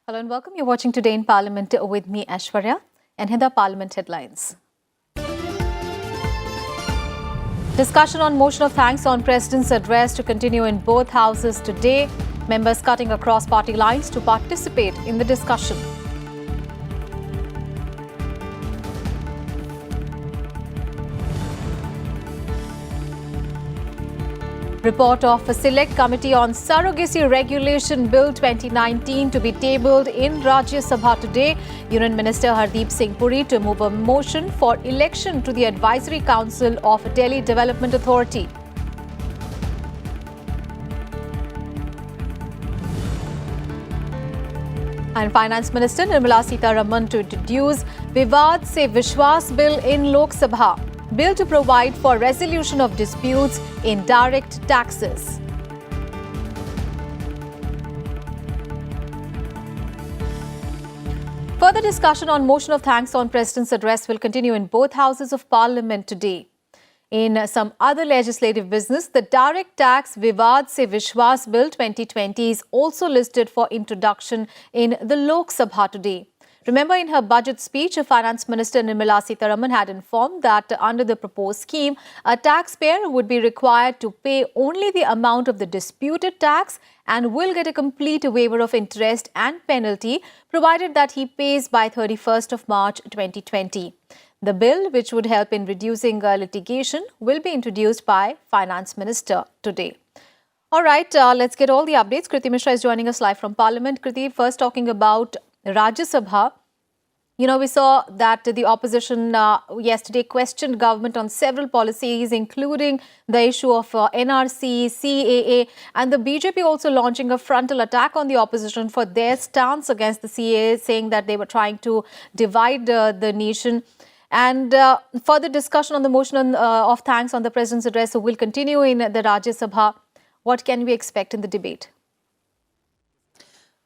Hello and welcome. You're watching Today in Parliament with me, Aishwarya, and here are the Parliament headlines. Discussion on motion of thanks on President's address to continue in both houses today. Members cutting across party lines to participate in the discussion. Report of a Select Committee on Surrogacy Regulation Bill 2019 to be tabled in Rajya Sabha today. Union Minister Hardeep Singh Puri to move a motion for election to the Advisory Council of Delhi Development Authority. And Finance Minister Nirmala Sitharaman to introduce Vivad Se Vishwas Bill in Lok Sabha. Bill to provide for resolution of disputes in direct taxes. Further discussion on motion of thanks on President's address will continue in both houses of Parliament today. In some other legislative business, the direct tax Vivad Se Vishwas Bill 2020 is also listed for introduction in the Lok Sabha today. Remember, in her budget speech, Finance Minister Nirmala Sitharaman had informed that under the proposed scheme, a taxpayer would be required to pay only the amount of the disputed tax and will get a complete waiver of interest and penalty, provided that he pays by 31st of March 2020. The bill, which would help in reducing litigation, will be introduced by Finance Minister today. All right, let's get all the updates. Kriti Mishra is joining us live from Parliament. Kriti, first talking about Rajya Sabha. You know, we saw that the opposition yesterday questioned government on several policies, including the issue of NRC, CAA, and the BJP also launching a frontal attack on the opposition for their stance against the CAA, saying that they were trying to divide the nation. And further discussion on the motion of thanks on the President's address will continue in the Rajya Sabha. What can we expect in the debate?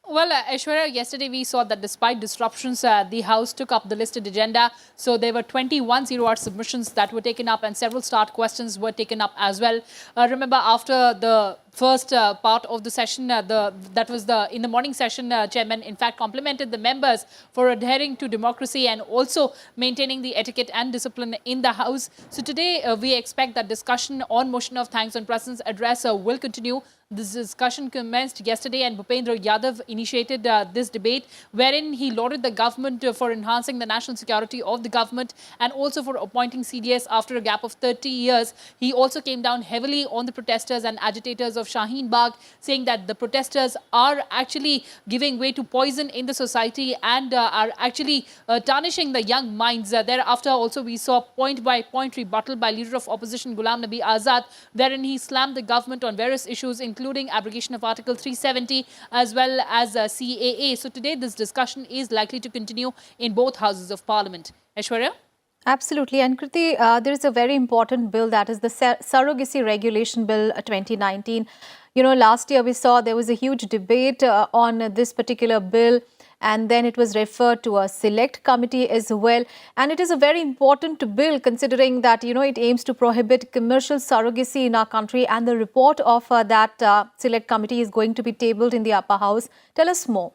Well, Aishwarya, yesterday we saw that despite disruptions, the House took up the listed agenda. So there were 21 zero-hour submissions that were taken up and several start questions were taken up as well. Remember, after the first part of the session, in the morning session, Chairman in fact complimented the members for adhering to democracy and also maintaining the etiquette and discipline in the House. So today we expect that discussion on motion of thanks on President's address will continue. This discussion commenced yesterday and Bhupendra Yadav initiated this debate wherein he lauded the government for enhancing the national security of the government and also for appointing CDS after a gap of 30 years. He also came down heavily on the protesters and agitators of Shaheen Bagh, saying that the protesters are actually giving way to poison in the society and are actually tarnishing the young minds. Thereafter also we saw point-by-point rebuttal by Leader of Opposition Ghulam Nabi Azad, wherein he slammed the government on various issues, including abrogation of Article 370 as well as CAA. So today this discussion is likely to continue in both houses of Parliament. Aishwarya? Absolutely. And Kriti, there is a very important bill, that is the Surrogacy Regulation Bill 2019. You know, last year we saw there was a huge debate on this particular bill, and then it was referred to a select committee as well. And it is a very important bill considering that, you know, it aims to prohibit commercial surrogacy in our country, and the report of that select committee is going to be tabled in the upper house. Tell us more.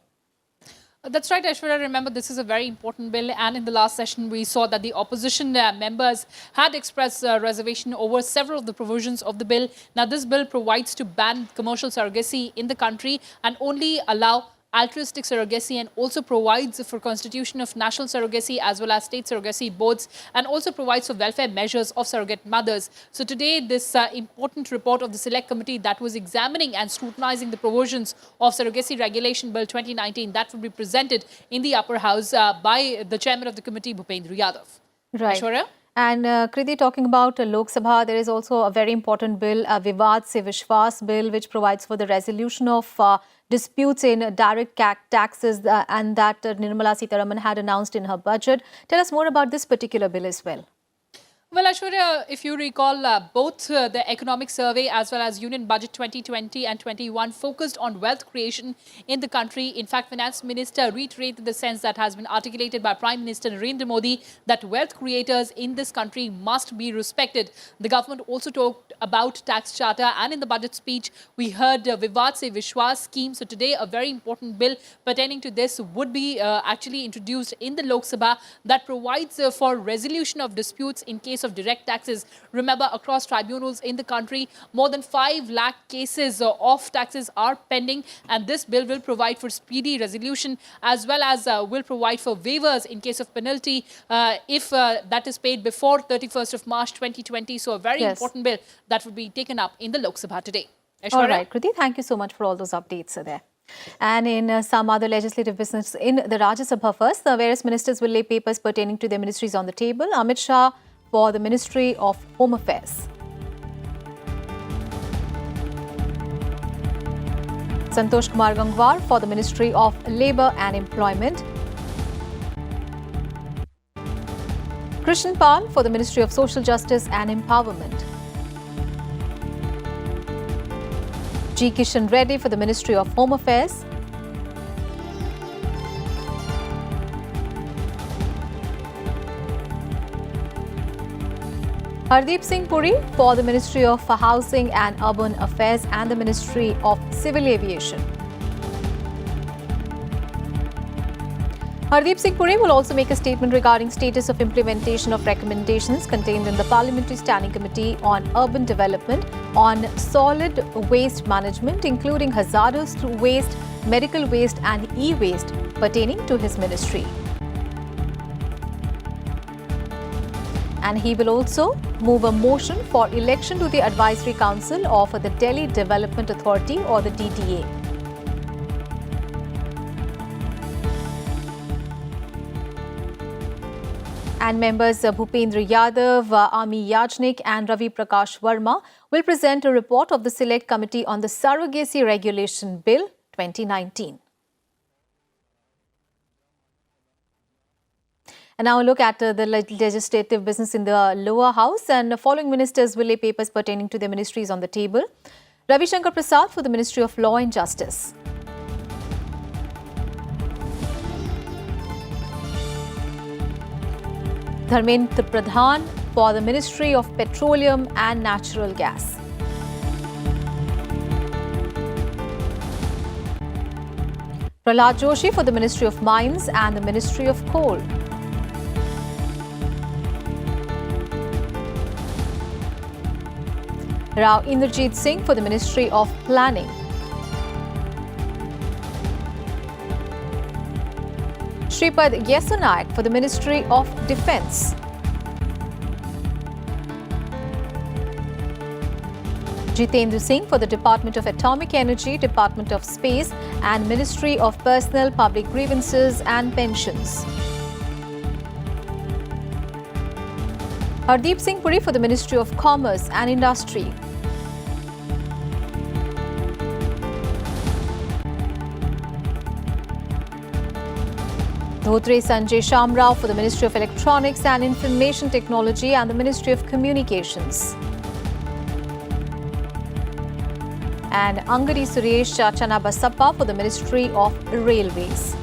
That's right, Aishwarya. Remember, this is a very important bill, and in the last session, we saw that the opposition members had expressed reservation over several of the provisions of the bill. Now, this bill provides to ban commercial surrogacy in the country and only allow altruistic surrogacy, and also provides for constitution of national surrogacy as well as state surrogacy boards, and also provides for welfare measures of surrogate mothers. So today, this important report of the Select Committee that was examining and scrutinizing the provisions of Surrogacy Regulation Bill 2019, that will be presented in the upper house by the chairman of the committee, Bhupendra Yadav. Right. Aishwarya? And Kriti, talking about Lok Sabha, there is also a very important bill, Vivad Se Vishwas Bill, which provides for the resolution of disputes in direct taxes, and that Nirmala Sitharaman had announced in her budget. Tell us more about this particular bill as well. Well, Aishwarya, if you recall, both the economic survey as well as Union Budget 2020 and 21 focused on wealth creation in the country. In fact, Finance Minister reiterated the sense that has been articulated by Prime Minister Narendra Modi that wealth creators in this country must be respected. The government also talked about tax charter, and in the budget speech, we heard Vivad Se Vishwas scheme. So today, a very important bill pertaining to this would be actually introduced in the Lok Sabha that provides for resolution of disputes in case of direct taxes. Remember, across tribunals in the country, more than 5 lakh cases of taxes are pending, and this bill will provide for speedy resolution as well as will provide for waivers in case of penalty if that is paid before 31st of March 2020. So a very important bill that will be taken up in the Lok Sabha today. Aishwarya? All right, Kriti, thank you so much for all those updates there. And in some other legislative business in the Rajya Sabha first, the various ministers will lay papers pertaining to their ministries on the table. Amit Shah for the Ministry of Home Affairs. Santosh Kumar Gangwar for the Ministry of Labour and Employment. Krishan Pal for the Ministry of Social Justice and Empowerment. G. Kishan Reddy for the Ministry of Home Affairs. Hardeep Singh Puri for the Ministry of Housing and Urban Affairs and the Ministry of Civil Aviation. Hardeep Singh Puri will also make a statement regarding status of implementation of recommendations contained in the Parliamentary Standing Committee on Urban Development on solid waste management, including hazardous waste, medical waste and e-waste pertaining to his ministry. And he will also move a motion for election to the Advisory Council of the Delhi Development Authority or the DDA. And members Bhupendra Yadav, Ami Yajnik and Ravi Prakash Verma will present a report of the Select Committee on the Surrogacy Regulation Bill 2019. And now a look at the legislative business in the lower house, and the following ministers will lay papers pertaining to their ministries on the table. Ravi Shankar Prasad for the Ministry of Law and Justice. Dharmendra Pradhan for the Ministry of Petroleum and Natural Gas. Prahlad Joshi for the Ministry of Mines and the Ministry of Coal. Rao Inderjeet Singh for the Ministry of Planning. Shripad Yesunayak for the Ministry of Defence. Jitendra Singh for the Department of Atomic Energy, Department of Space and Ministry of Personnel, Public Grievances and Pensions. Hardeep Singh Puri for the Ministry of Commerce and Industry. Dhotre Sanjay Shamrao for the Ministry of Electronics and Information Technology and the Ministry of Communications. And Angadi Suresh Chanabasappa for the Ministry of Railways.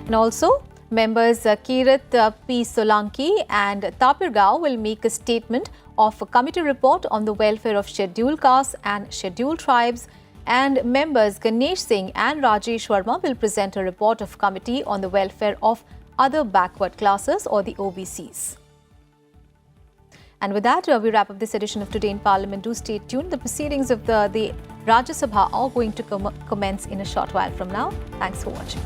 And also, members Kirat P. Solanki and Tapir Gao will make a statement of a committee report on the welfare of scheduled castes and scheduled tribes, and members Ganesh Singh and Rajesh Verma will present a report of committee on the welfare of other backward classes or the OBCs. And with that, we wrap up this edition of Today in Parliament. Do stay tuned. The proceedings of the Rajya Sabha are going to commence in a short while from now. Thanks for watching.